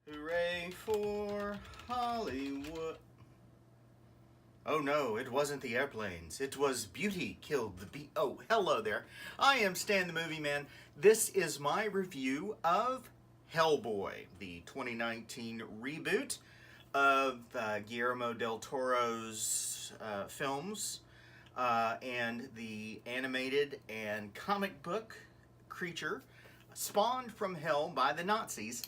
Hooray for Hollywood. Oh no, it wasn't the airplanes. It was Beauty Killed the Beast. Oh, hello there. I am Stan the Movie Man. This is my review of Hellboy, the 2019 reboot of Guillermo del Toro's films and the animated and comic book creature spawned from hell by the Nazis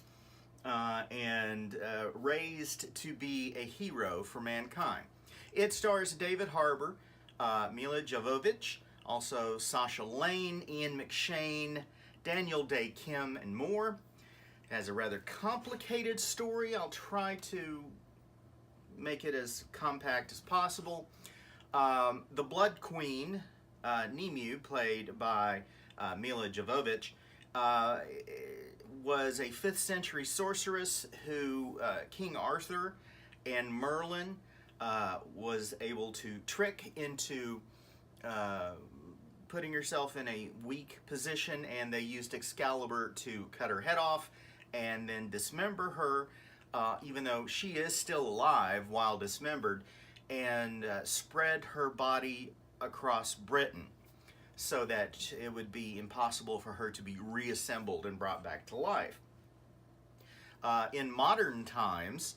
and raised to be a hero for mankind. It stars David Harbour, Mila Jovovich, also Sasha Lane, Ian McShane, Daniel Day Kim, and more. It has a rather complicated story. I'll try to make it as compact as possible. The Blood Queen, Nemu, played by Mila Jovovich, was a 5th century sorceress who King Arthur and Merlin was able to trick into putting herself in a weak position, and they used Excalibur to cut her head off and then dismember her, even though she is still alive while dismembered, and spread her body across Britain so that it would be impossible for her to be reassembled and brought back to life. In modern times,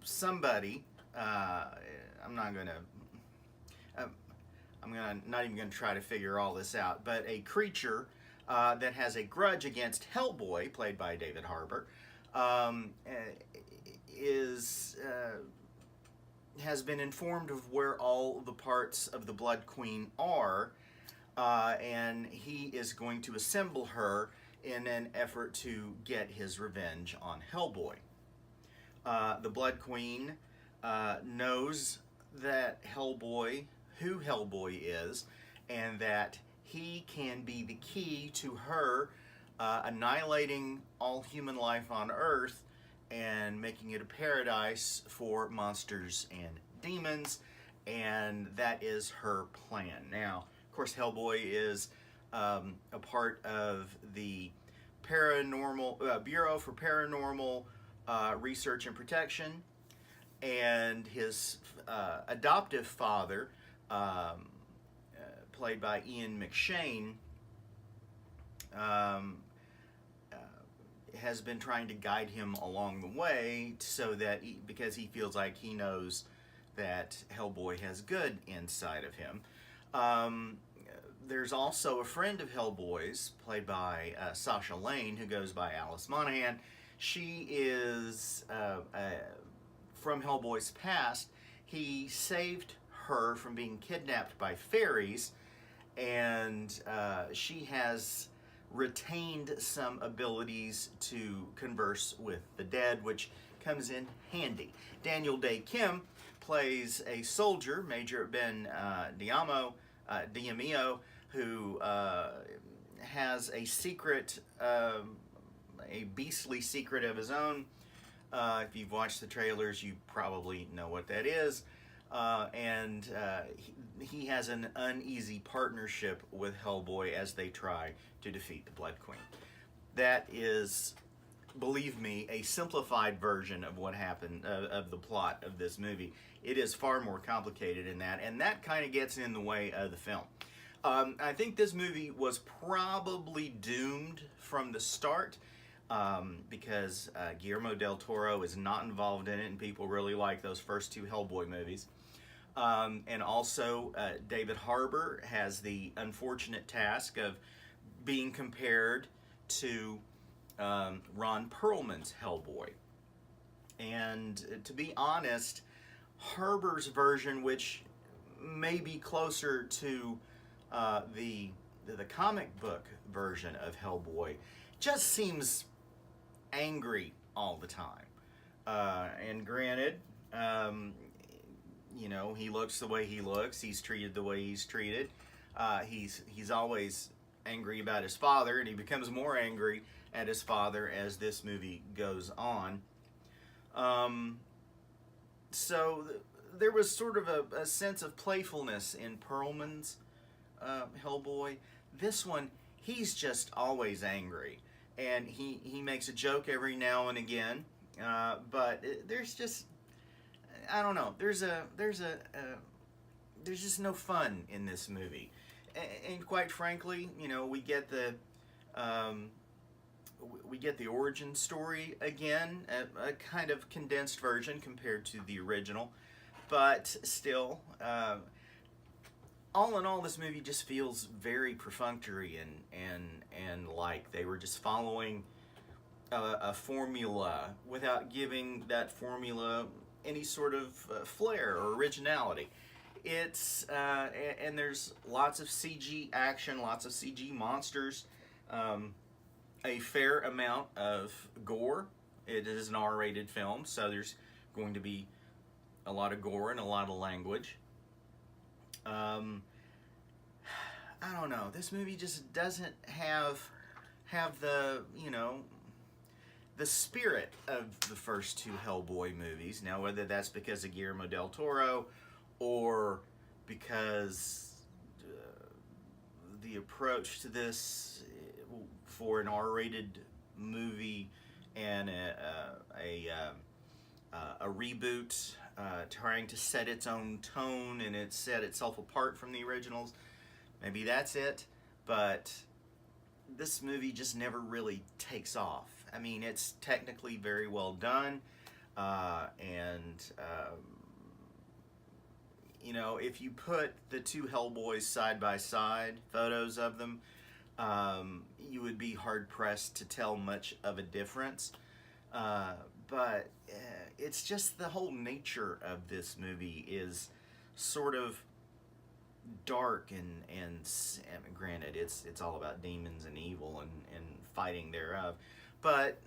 somebody, not even gonna try to figure all this out, but a creature that has a grudge against Hellboy, played by David Harbour, has been informed of where all the parts of the Blood Queen are, and he is going to assemble her in an effort to get his revenge on Hellboy. The Blood Queen knows that who Hellboy is, and that he can be the key to her annihilating all human life on Earth and making it a paradise for monsters and demons, and that is her plan. Now, of course, Hellboy is a part of the Bureau for Paranormal Research and Protection, and his adoptive father, played by Ian McShane, has been trying to guide him along the way, so that because he feels like he knows that Hellboy has good inside of him. There's also a friend of Hellboy's, played by Sasha Lane, who goes by Alice Monaghan. She is from Hellboy's past. He saved her from being kidnapped by fairies, and she has retained some abilities to converse with the dead, which comes in handy. Daniel Day Kim plays a soldier, Major Ben Diamio, who has a secret, a beastly secret of his own. If you've watched the trailers, you probably know what that is. And he has an uneasy partnership with Hellboy as they try to defeat the Blood Queen. That is, believe me, a simplified version of what happened, of the plot of this movie. It is far more complicated in that, and that kind of gets in the way of the film. I think this movie was probably doomed from the start, because Guillermo del Toro is not involved in it, and people really like those first two Hellboy movies. And also, David Harbour has the unfortunate task of being compared to Ron Perlman's Hellboy. And to be honest, Harbour's version, which may be closer to the comic book version of Hellboy, just seems angry all the time. And granted, you know, he looks the way he looks. He's treated the way he's treated. He's always angry about his father, and he becomes more angry at his father as this movie goes on. So there was sort of a sense of playfulness in Perlman's Hellboy. This one, he's just always angry. and he makes a joke every now and again, but there's just, I don't know, there's just no fun in this movie, and quite frankly, you know, um, we get the origin story again, a kind of condensed version compared to the original, but still, all in all, this movie just feels very perfunctory and like they were just following a formula without giving that formula any sort of flair or originality. It's and there's lots of CG action, lots of CG monsters, a fair amount of gore. It is an R-rated film, so there's going to be a lot of gore and a lot of language. I don't know. This movie just doesn't have the, you know, the spirit of the first two Hellboy movies. Now, whether that's because of Guillermo del Toro or because the approach to this for an R-rated movie and a reboot, trying to set its own tone and it set itself apart from the originals. Maybe that's it, but this movie just never really takes off. I mean, it's technically very well done, and you know, if you put the two Hellboys side by side, photos of them, you would be hard pressed to tell much of a difference. But it's just the whole nature of this movie is sort of dark and granted it's all about demons and evil and fighting thereof, but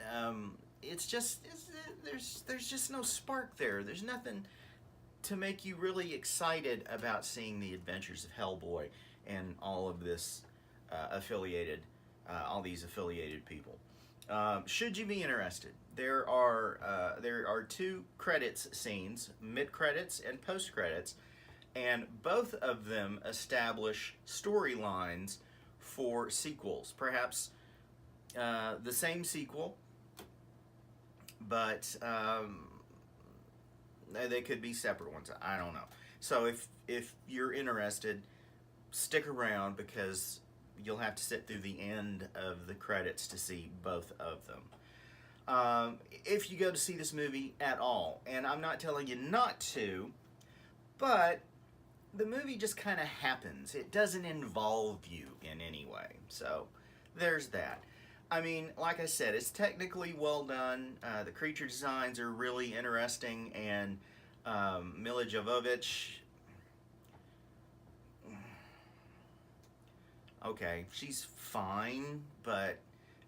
there's just no spark there. There's nothing to make you really excited about seeing the adventures of Hellboy and all of this all these affiliated people. Should you be interested, there are two credits scenes, mid credits and post credits, and both of them establish storylines for sequels. Perhaps the same sequel, but they could be separate ones. I don't know. So if you're interested, stick around because you'll have to sit through the end of the credits to see both of them. If you go to see this movie at all, and I'm not telling you not to, but the movie just kind of happens. It doesn't involve you in any way. So there's that. I mean, like I said, it's technically well done. The creature designs are really interesting, and Milla Jovovich, okay, she's fine, but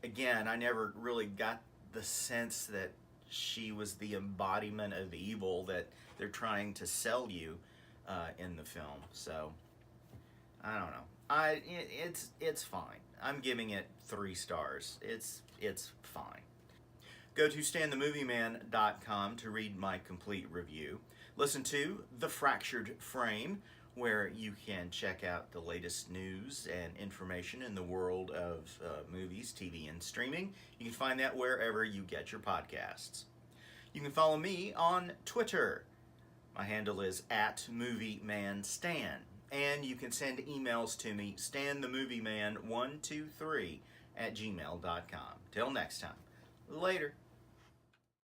again, I never really got the sense that she was the embodiment of evil that they're trying to sell you in the film. So I don't know. It's fine. I'm giving it 3 stars. It's fine. Go to StanTheMovieMan.com to read my complete review. Listen to The Fractured Frame, where you can check out the latest news and information in the world of movies, TV, and streaming. You can find that wherever you get your podcasts. You can follow me on Twitter. My handle is @MovieManStan. And you can send emails to me, StanTheMovieMan123 @gmail.com. Till next time. Later.